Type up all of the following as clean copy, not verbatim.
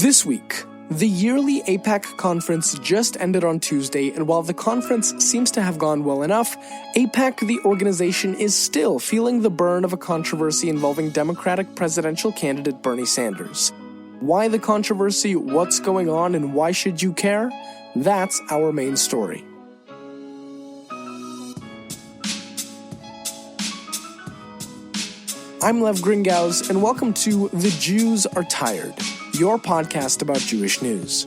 This week, the yearly AIPAC conference just ended on Tuesday, and while the conference seems to have gone well enough, AIPAC, the organization, is still feeling the burn of a controversy involving Democratic presidential candidate Bernie Sanders. Why the controversy, what's going on, and why should you care? That's our main story. I'm Lev Gringaus, and welcome to The Jews Are Tired, your podcast about Jewish news.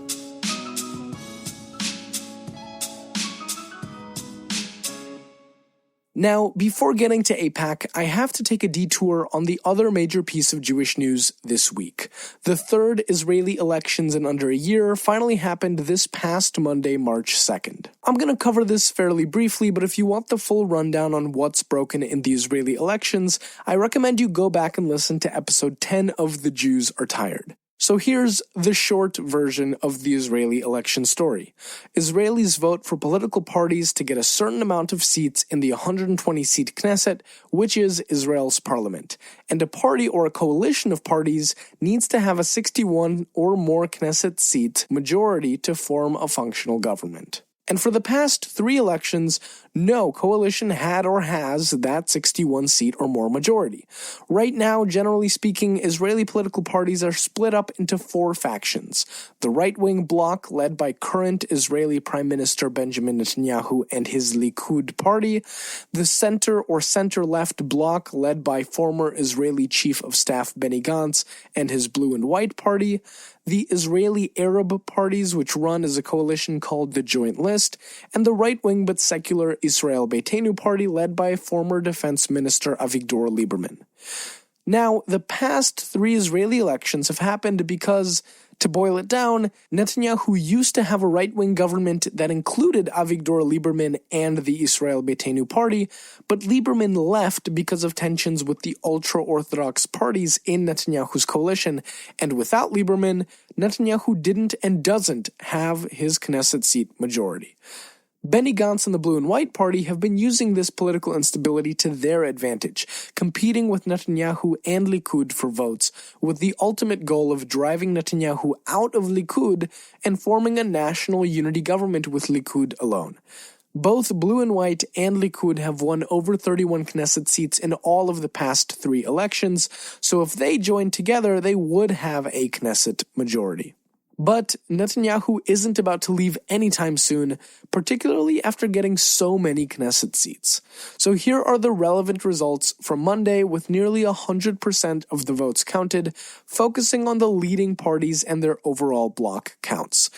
Now, before getting to AIPAC, I have to take a detour on the other major piece of Jewish news this week. The third Israeli elections in under a year finally happened this past Monday, March 2nd. I'm going to cover this fairly briefly, but if you want the full rundown on what's broken in the Israeli elections, I recommend you go back and listen to episode 10 of The Jews Are Tired. So here's the short version of the Israeli election story. Israelis vote for political parties to get a certain amount of seats in the 120-seat Knesset, which is Israel's parliament. And a party or a coalition of parties needs to have a 61 or more Knesset seat majority to form a functional government. And for the past 3 elections, no coalition had or has that 61 seat or more majority. Right now, generally speaking, Israeli political parties are split up into 4 factions. The right-wing bloc, led by current Israeli Prime Minister Benjamin Netanyahu and his Likud party, the center or center-left bloc, led by former Israeli Chief of Staff Benny Gantz and his Blue and White party, the Israeli Arab parties, which run as a coalition called the Joint List, and the right-wing but secular Israel Beitenu party led by former Defense Minister Avigdor Lieberman. Now, the past 3 Israeli elections have happened because, to boil it down, Netanyahu used to have a right-wing government that included Avigdor Lieberman and the Israel Beitenu party, but Lieberman left because of tensions with the ultra-Orthodox parties in Netanyahu's coalition, and without Lieberman, Netanyahu didn't and doesn't have his Knesset seat majority. Benny Gantz and the Blue and White Party have been using this political instability to their advantage, competing with Netanyahu and Likud for votes, with the ultimate goal of driving Netanyahu out of Likud and forming a national unity government with Likud alone. Both Blue and White and Likud have won over 31 Knesset seats in all of the past 3 elections, so if they joined together, they would have a Knesset majority. But Netanyahu isn't about to leave anytime soon, particularly after getting so many Knesset seats. So here are the relevant results from Monday with nearly 100% of the votes counted, focusing on the leading parties and their overall bloc counts.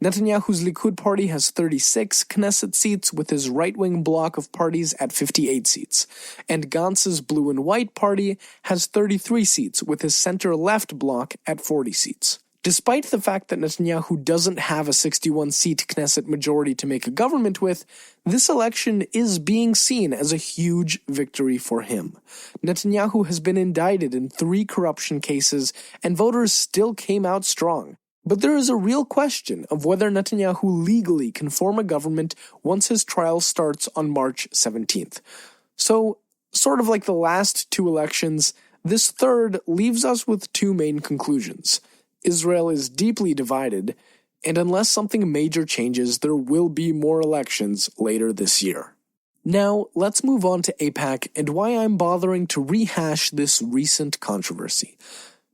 Netanyahu's Likud party has 36 Knesset seats, with his right-wing bloc of parties at 58 seats. And Gantz's Blue and White party has 33 seats, with his center-left bloc at 40 seats. Despite the fact that Netanyahu doesn't have a 61-seat Knesset majority to make a government with, this election is being seen as a huge victory for him. Netanyahu has been indicted in 3 corruption cases, and voters still came out strong. But there is a real question of whether Netanyahu legally can form a government once his trial starts on March 17th. So, sort of like the last 2 elections, this third leaves us with 2 main conclusions. Israel is deeply divided, and unless something major changes, there will be more elections later this year. Now, let's move on to AIPAC and why I'm bothering to rehash this recent controversy.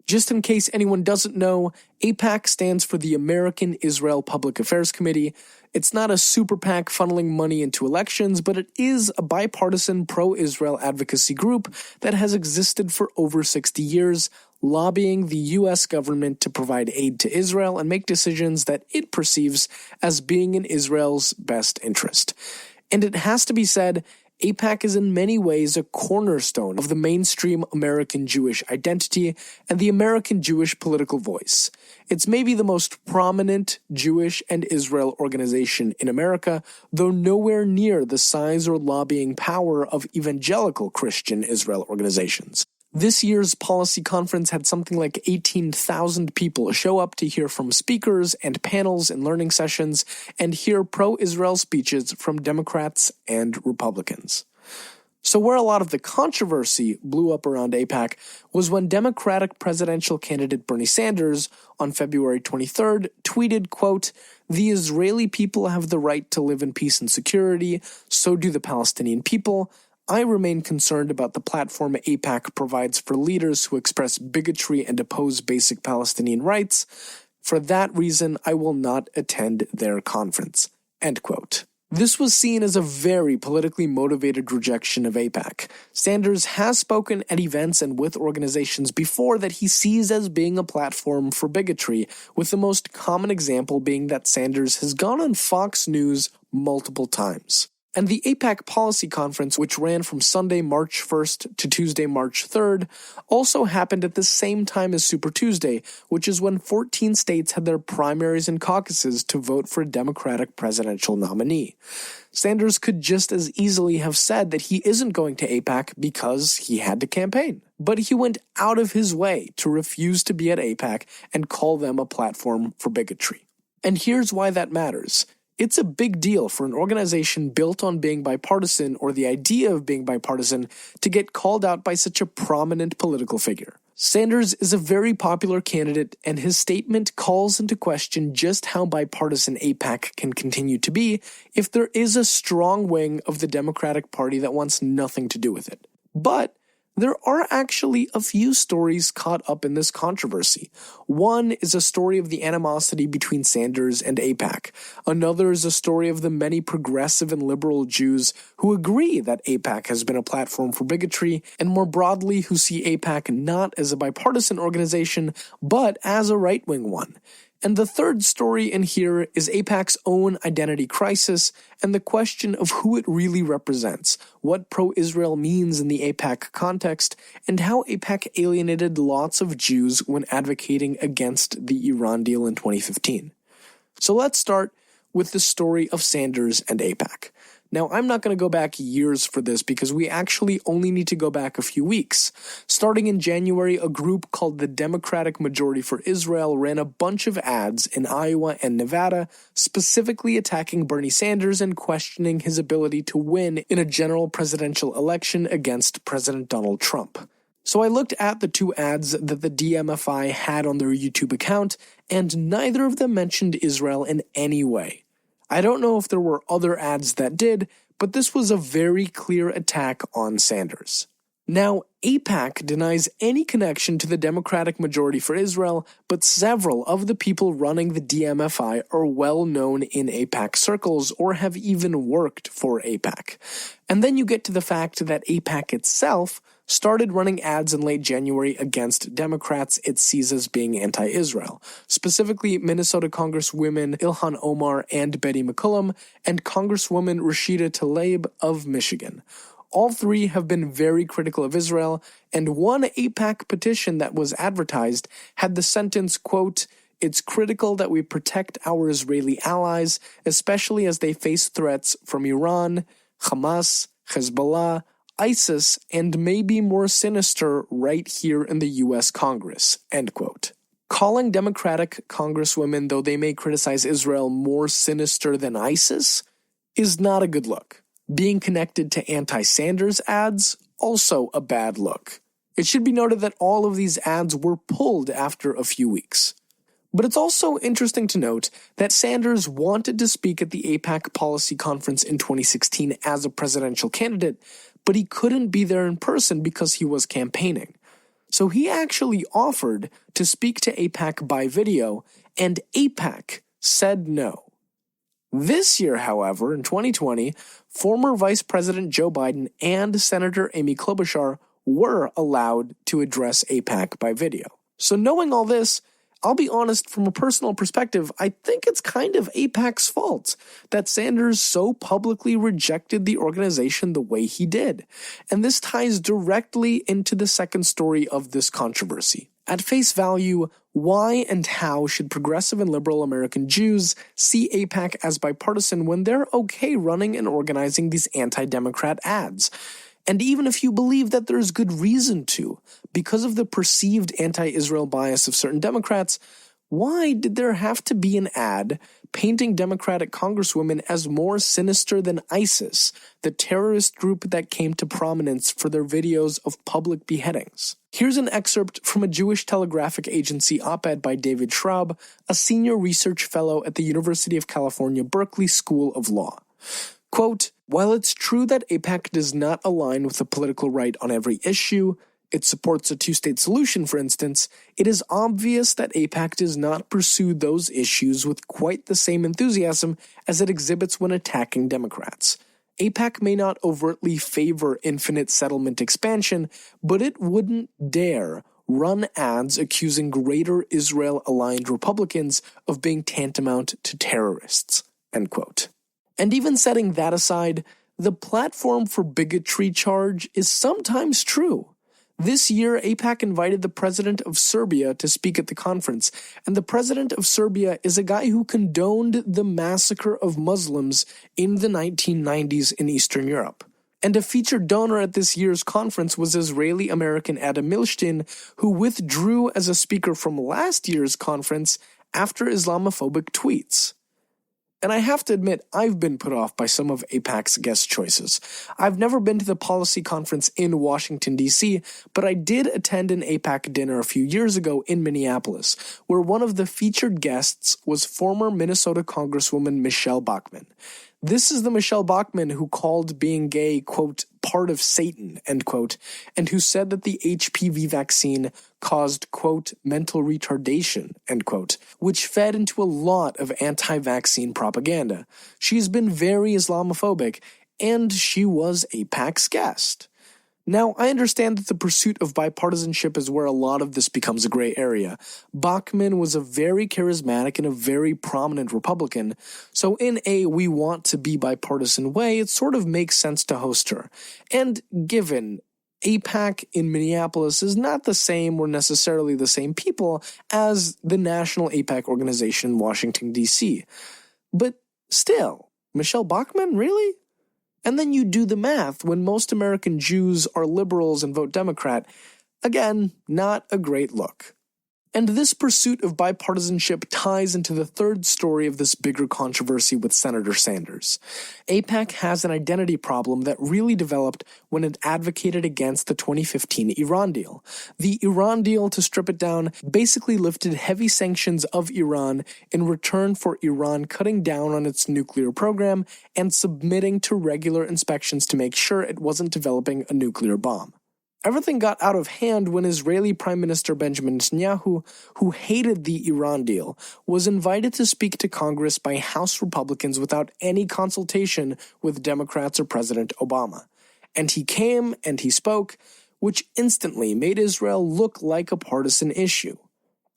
Just in case anyone doesn't know, AIPAC stands for the American Israel Public Affairs Committee. It's not a super PAC funneling money into elections, but it is a bipartisan pro-Israel advocacy group that has existed for over 60 years, lobbying the U.S. government to provide aid to Israel and make decisions that it perceives as being in Israel's best interest. And it has to be said, AIPAC is in many ways a cornerstone of the mainstream American Jewish identity and the American Jewish political voice. It's maybe the most prominent Jewish and Israel organization in America, though nowhere near the size or lobbying power of evangelical Christian Israel organizations. This year's policy conference had something like 18,000 people show up to hear from speakers and panels and learning sessions and hear pro-Israel speeches from Democrats and Republicans. So where a lot of the controversy blew up around AIPAC was when Democratic presidential candidate Bernie Sanders on February 23rd tweeted, quote, "The Israeli people have the right to live in peace and security, so do the Palestinian people. I remain concerned about the platform AIPAC provides for leaders who express bigotry and oppose basic Palestinian rights. For that reason, I will not attend their conference." End quote. This was seen as a very politically motivated rejection of AIPAC. Sanders has spoken at events and with organizations before that he sees as being a platform for bigotry, with the most common example being that Sanders has gone on Fox News multiple times. And the AIPAC Policy Conference, which ran from Sunday, March 1st to Tuesday, March 3rd, also happened at the same time as Super Tuesday, which is when 14 states had their primaries and caucuses to vote for a Democratic presidential nominee. Sanders could just as easily have said that he isn't going to AIPAC because he had to campaign. But he went out of his way to refuse to be at AIPAC and call them a platform for bigotry. And here's why that matters. It's a big deal for an organization built on being bipartisan or the idea of being bipartisan to get called out by such a prominent political figure. Sanders is a very popular candidate, and his statement calls into question just how bipartisan AIPAC can continue to be if there is a strong wing of the Democratic Party that wants nothing to do with it. But there are actually a few stories caught up in this controversy. One is a story of the animosity between Sanders and AIPAC. Another is a story of the many progressive and liberal Jews who agree that AIPAC has been a platform for bigotry, and more broadly who see AIPAC not as a bipartisan organization, but as a right-wing one. And the third story in here is AIPAC's own identity crisis and the question of who it really represents, what pro-Israel means in the AIPAC context, and how AIPAC alienated lots of Jews when advocating against the Iran deal in 2015. So let's start with the story of Sanders and AIPAC. Now, I'm not going to go back years for this because we actually only need to go back a few weeks. Starting in January, a group called the Democratic Majority for Israel ran a bunch of ads in Iowa and Nevada, specifically attacking Bernie Sanders and questioning his ability to win in a general presidential election against President Donald Trump. So I looked at the two ads that the DMFI had on their YouTube account, and neither of them mentioned Israel in any way. I don't know if there were other ads that did, but this was a very clear attack on Sanders. Now, AIPAC denies any connection to the Democratic Majority for Israel, but several of the people running the DMFI are well known in AIPAC circles or have even worked for AIPAC. And then you get to the fact that AIPAC itself started running ads in late January against Democrats it sees as being anti-Israel, specifically Minnesota Congresswomen Ilhan Omar and Betty McCollum, and Congresswoman Rashida Tlaib of Michigan. All three have been very critical of Israel, and one AIPAC petition that was advertised had the sentence, quote, "It's critical that we protect our Israeli allies, especially as they face threats from Iran, Hamas, Hezbollah, ISIS, and maybe more sinister right here in the U.S. Congress," end quote. Calling Democratic congresswomen, though they may criticize Israel, more sinister than ISIS is not a good look. Being connected to anti-Sanders ads, also a bad look. It should be noted that all of these ads were pulled after a few weeks. But it's also interesting to note that Sanders wanted to speak at the AIPAC Policy Conference in 2016 as a presidential candidate, but he couldn't be there in person because he was campaigning. So he actually offered to speak to AIPAC by video, and AIPAC said no. This year, however, in 2020, former Vice President Joe Biden and Senator Amy Klobuchar were allowed to address AIPAC by video. So knowing all this, I'll be honest, from a personal perspective, I think it's kind of AIPAC's fault that Sanders so publicly rejected the organization the way he did. And this ties directly into the second story of this controversy. At face value, why and how should progressive and liberal American Jews see AIPAC as bipartisan when they're okay running and organizing these anti-Democrat ads? And even if you believe that there's good reason to, because of the perceived anti-Israel bias of certain Democrats, Why did there have to be an ad painting Democratic congresswomen as more sinister than ISIS, the terrorist group that came to prominence for their videos of public beheadings? Here's an excerpt from a Jewish telegraphic agency op-ed by David Schraub, a senior research fellow at the University of California, Berkeley School of Law. Quote, "While it's true that AIPAC does not align with the political right on every issue, it supports a two-state solution, for instance, it is obvious that AIPAC does not pursue those issues with quite the same enthusiasm as it exhibits when attacking Democrats. AIPAC may not overtly favor infinite settlement expansion, but it wouldn't dare run ads accusing greater Israel-aligned Republicans of being tantamount to terrorists." End quote. And even setting that aside, the platform for bigotry charge is sometimes true. This year, AIPAC invited the president of Serbia to speak at the conference, and the president of Serbia is a guy who condoned the massacre of Muslims in the 1990s in Eastern Europe. And a featured donor at this year's conference was Israeli-American Adam Milstein, who withdrew as a speaker from last year's conference after Islamophobic tweets. And I have to admit, I've been put off by some of AIPAC's guest choices. I've never been to the policy conference in Washington, D.C., but I did attend an AIPAC dinner a few years ago in Minneapolis, where one of the featured guests was former Minnesota Congresswoman Michelle Bachmann. This is the Michelle Bachmann who called being gay, quote, part of Satan, end quote, and who said that the HPV vaccine caused, quote, mental retardation, end quote, which fed into a lot of anti-vaccine propaganda. She's been very Islamophobic, and she was AIPAC's guest. Now, I understand that the pursuit of bipartisanship is where a lot of this becomes a gray area. Bachmann was a very charismatic and a very prominent Republican, so in a we want to be bipartisan way, it sort of makes sense to host her. And given AIPAC in Minneapolis is not the same or necessarily the same people as the National AIPAC organization in Washington, D.C. But still, Michelle Bachmann, really? And then you do the math. When most American Jews are liberals and vote Democrat, again, not a great look. And this pursuit of bipartisanship ties into the third story of this bigger controversy with Senator Sanders. AIPAC has an identity problem that really developed when it advocated against the 2015 Iran deal. The Iran deal, to strip it down, basically lifted heavy sanctions of Iran in return for Iran cutting down on its nuclear program and submitting to regular inspections to make sure it wasn't developing a nuclear bomb. Everything got out of hand when Israeli Prime Minister Benjamin Netanyahu, who hated the Iran deal, was invited to speak to Congress by House Republicans without any consultation with Democrats or President Obama. And he came and he spoke, which instantly made Israel look like a partisan issue.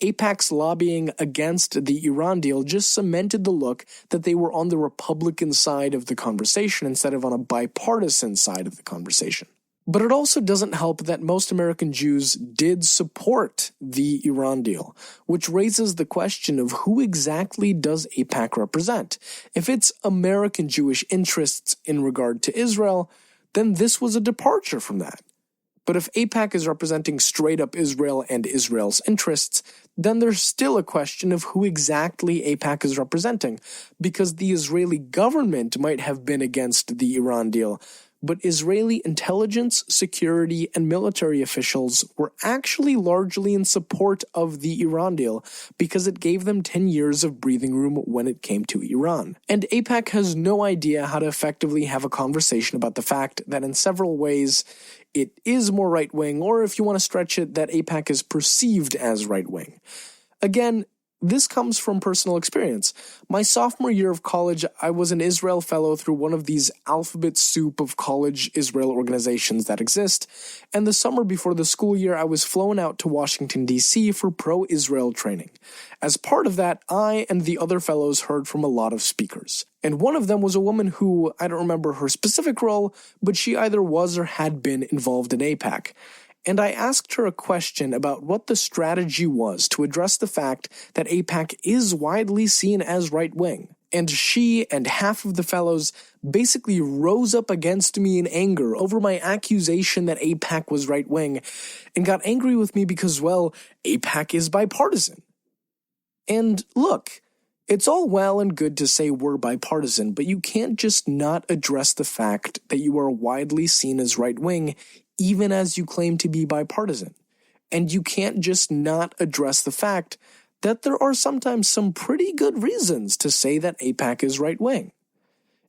AIPAC's lobbying against the Iran deal just cemented the look that they were on the Republican side of the conversation instead of on a bipartisan side of the conversation. But it also doesn't help that most American Jews did support the Iran deal, which raises the question of who exactly does AIPAC represent? If it's American Jewish interests in regard to Israel, then this was a departure from that. But if AIPAC is representing straight-up Israel and Israel's interests, then there's still a question of who exactly AIPAC is representing, because the Israeli government might have been against the Iran deal, but Israeli intelligence, security, and military officials were actually largely in support of the Iran deal because it gave them 10 years of breathing room when it came to Iran. And AIPAC has no idea how to effectively have a conversation about the fact that in several ways it is more right-wing, or if you want to stretch it, that AIPAC is perceived as right-wing. Again, this comes from personal experience. My sophomore year of college, I was an Israel fellow through one of these alphabet soup of college Israel organizations that exist, and the summer before the school year, I was flown out to Washington, D.C. for pro-Israel training. As part of that, I and the other fellows heard from a lot of speakers. And one of them was a woman who, I don't remember her specific role, but she either was or had been involved in AIPAC. And I asked her a question about what the strategy was to address the fact that AIPAC is widely seen as right-wing. And she and half of the fellows basically rose up against me in anger over my accusation that AIPAC was right-wing, and got angry with me because, well, AIPAC is bipartisan. And look, it's all well and good to say we're bipartisan, but you can't just not address the fact that you are widely seen as right-wing, even as you claim to be bipartisan. And you can't just not address the fact that there are sometimes some pretty good reasons to say that AIPAC is right-wing.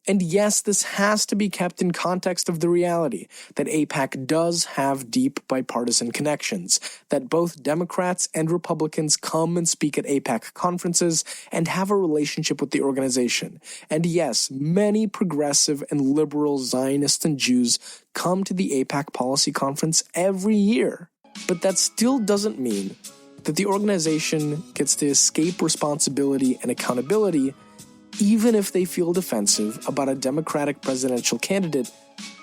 And yes, this has to be kept in context of the reality that AIPAC does have deep bipartisan connections, that both Democrats and Republicans come and speak at AIPAC conferences and have a relationship with the organization. And yes, many progressive and liberal Zionists and Jews come to the AIPAC Policy Conference every year. But that still doesn't mean that the organization gets to escape responsibility and accountability even if they feel defensive about a Democratic presidential candidate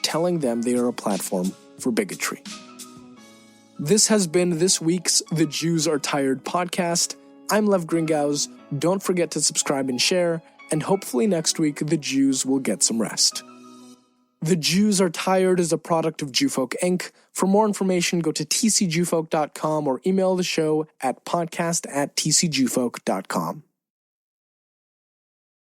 telling them they are a platform for bigotry. This has been this week's The Jews Are Tired podcast. I'm Lev Gringauz. Don't forget to subscribe and share, and hopefully next week the Jews will get some rest. The Jews Are Tired is a product of Jewfolk Inc. For more information, go to tcjewfolk.com or email the show at podcast@tcjewfolk.com.